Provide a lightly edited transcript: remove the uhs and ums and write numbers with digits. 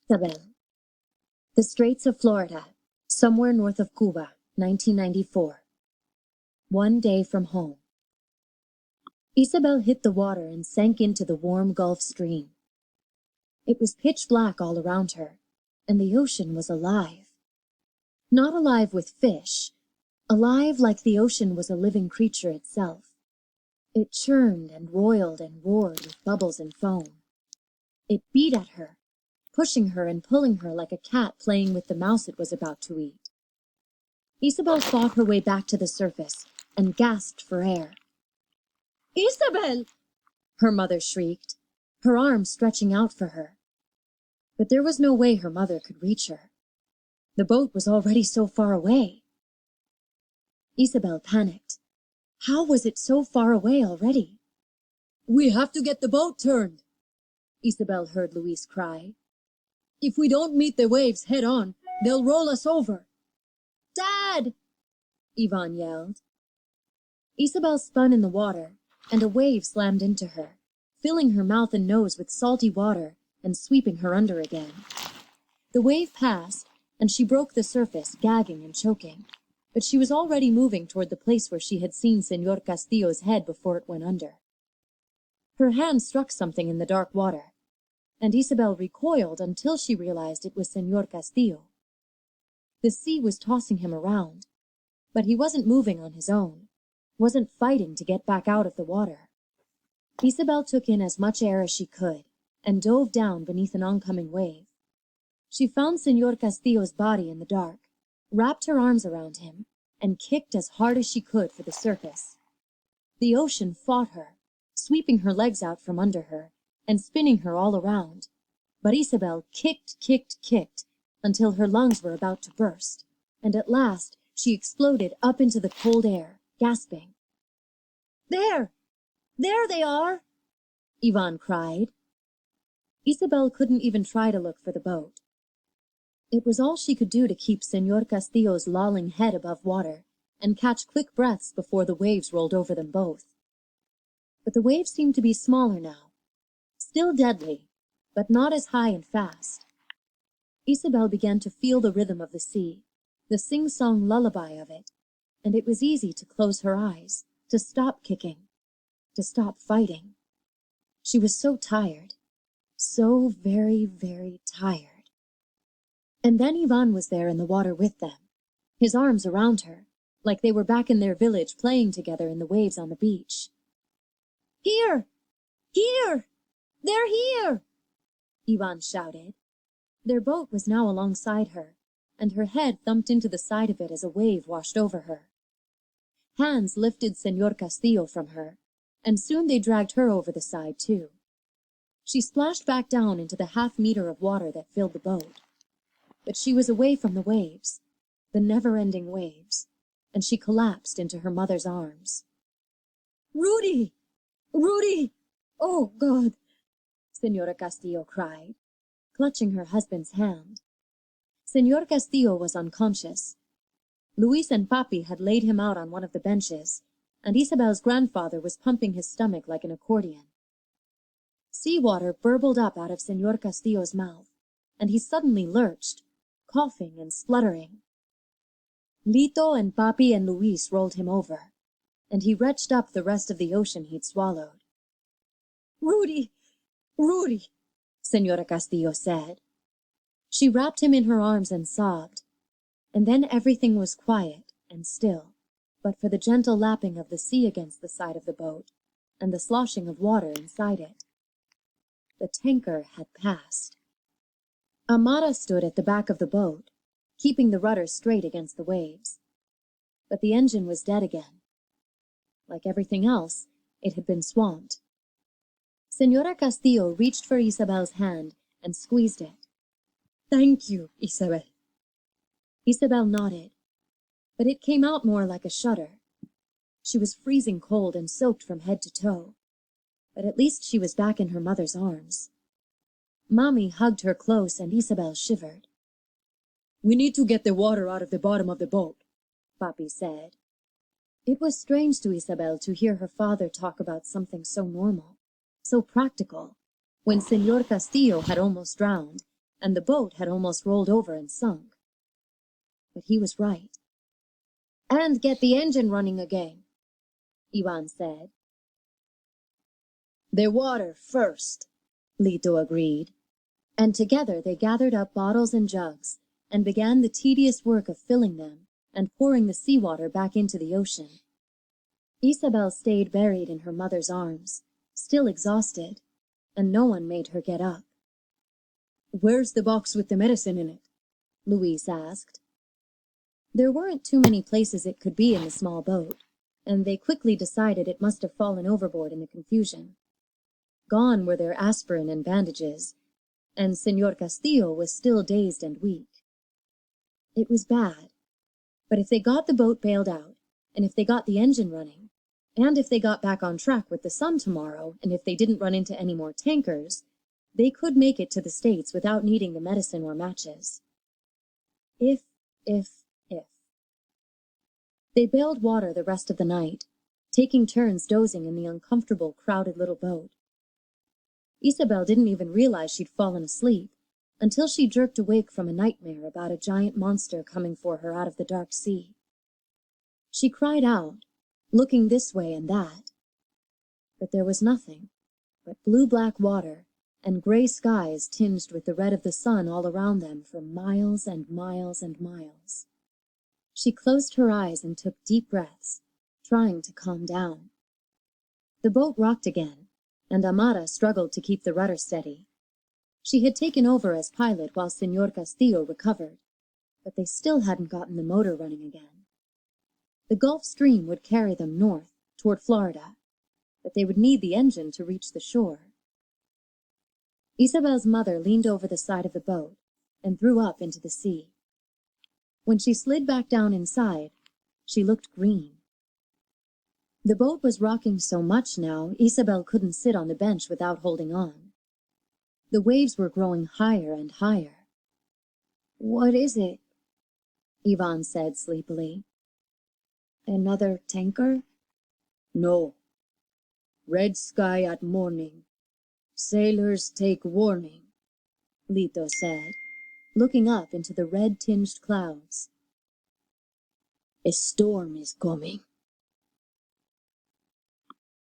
Isabel. The Straits of Florida, somewhere north of Cuba, 1994. One day from home. Isabel hit the water and sank into the warm Gulf Stream. It was pitch black all around her, and the ocean was alive. Not alive with fish, alive like the ocean was a living creature itself. It churned and roiled and roared with bubbles and foam. It beat at her, pushing her and pulling her like a cat playing with the mouse it was about to eat. Isabel fought her way back to the surface and gasped for air. "Isabel!" her mother shrieked, her arms stretching out for her. But there was no way her mother could reach her. The boat was already so far away. Isabel panicked. How was it so far away already? "We have to get the boat turned," Isabel heard Luis cry. "If we don't meet the waves head on, they'll roll us over." "Dad!" Ivan yelled. Isabel spun in the water, and a wave slammed into her, filling her mouth and nose with salty water and sweeping her under again. The wave passed, and she broke the surface, gagging and choking, but she was already moving toward the place where she had seen Señor Castillo's head before it went under. Her hand struck something in the dark water, and Isabel recoiled until she realized it was Señor Castillo. The sea was tossing him around, but he wasn't moving on his own, wasn't fighting to get back out of the water. Isabel took in as much air as she could and dove down beneath an oncoming wave. She found Señor Castillo's body in the dark, wrapped her arms around him, and kicked as hard as she could for the surface. The ocean fought her, sweeping her legs out from under her and spinning her all around, but Isabel kicked until her lungs were about to burst, and at last she exploded up into the cold air, gasping. "There! There they are!" Ivan cried. Isabel couldn't even try to look for the boat. It was all she could do to keep Señor Castillo's lolling head above water and catch quick breaths before the waves rolled over them both. But the waves seemed to be smaller now, still deadly, but not as high and fast. Isabel began to feel the rhythm of the sea, the sing-song lullaby of it, and it was easy to close her eyes, to stop kicking, to stop fighting. She was so tired, so very, very tired. And then Ivan was there in the water with them, his arms around her, like they were back in their village playing together in the waves on the beach. "Here! Here! They're here!" Ivan shouted. Their boat was now alongside her, and her head thumped into the side of it as a wave washed over her. Hands lifted Señor Castillo from her, and soon they dragged her over the side too. She splashed back down into the half-meter of water that filled the boat. But she was away from the waves, the never-ending waves, and she collapsed into her mother's arms. "Rudy! Rudy! Oh, God!" Señora Castillo cried, clutching her husband's hand. Señor Castillo was unconscious. Luis and Papi had laid him out on one of the benches, and Isabel's grandfather was pumping his stomach like an accordion. Seawater burbled up out of Señor Castillo's mouth, and he suddenly lurched, coughing and spluttering. Lito and Papi and Luis rolled him over, and he retched up the rest of the ocean he'd swallowed. "Rudy! Rudy!" Señora Castillo said. She wrapped him in her arms and sobbed, and then everything was quiet and still, but for the gentle lapping of the sea against the side of the boat and the sloshing of water inside it. The tanker had passed. Amara stood at the back of the boat, keeping the rudder straight against the waves. But the engine was dead again. Like everything else, it had been swamped. Señora Castillo reached for Isabel's hand and squeezed it. "Thank you, Isabel." Isabel nodded, but it came out more like a shudder. She was freezing cold and soaked from head to toe, but at least she was back in her mother's arms. Mommy hugged her close and Isabel shivered. "We need to get the water out of the bottom of the boat," Papi said. It was strange to Isabel to hear her father talk about something so normal, so practical, when Señor Castillo had almost drowned, and the boat had almost rolled over and sunk. But he was right. "And get the engine running again," Ivan said. "The water first," Lito agreed, and together they gathered up bottles and jugs and began the tedious work of filling them and pouring the seawater back into the ocean. Isabel stayed buried in her mother's arms, still exhausted, and no one made her get up. "Where's the box with the medicine in it?" Luis asked. There weren't too many places it could be in the small boat, and they quickly decided it must have fallen overboard in the confusion. Gone were their aspirin and bandages, and Señor Castillo was still dazed and weak. It was bad, but if they got the boat bailed out, and if they got the engine running, and if they got back on track with the sun tomorrow, and if they didn't run into any more tankers, they could make it to the States without needing the medicine or matches. If. They bailed water the rest of the night, taking turns dozing in the uncomfortable, crowded little boat. Isabel didn't even realize she'd fallen asleep until she jerked awake from a nightmare about a giant monster coming for her out of the dark sea. She cried out, looking this way and that, but there was nothing but blue-black water and gray skies tinged with the red of the sun all around them for miles and miles and miles. She closed her eyes and took deep breaths, trying to calm down. The boat rocked again, and Amara struggled to keep the rudder steady. She had taken over as pilot while Señor Castillo recovered, but they still hadn't gotten the motor running again. The Gulf Stream would carry them north, toward Florida, but they would need the engine to reach the shore. Isabel's mother leaned over the side of the boat and threw up into the sea. When she slid back down inside, she looked green. The boat was rocking so much now, Isabel couldn't sit on the bench without holding on. The waves were growing higher and higher. "What is it?" Ivan said sleepily. "Another tanker?" "No. Red sky at morning. Sailors take warning," Lito said, looking up into the red-tinged clouds. "A storm is coming."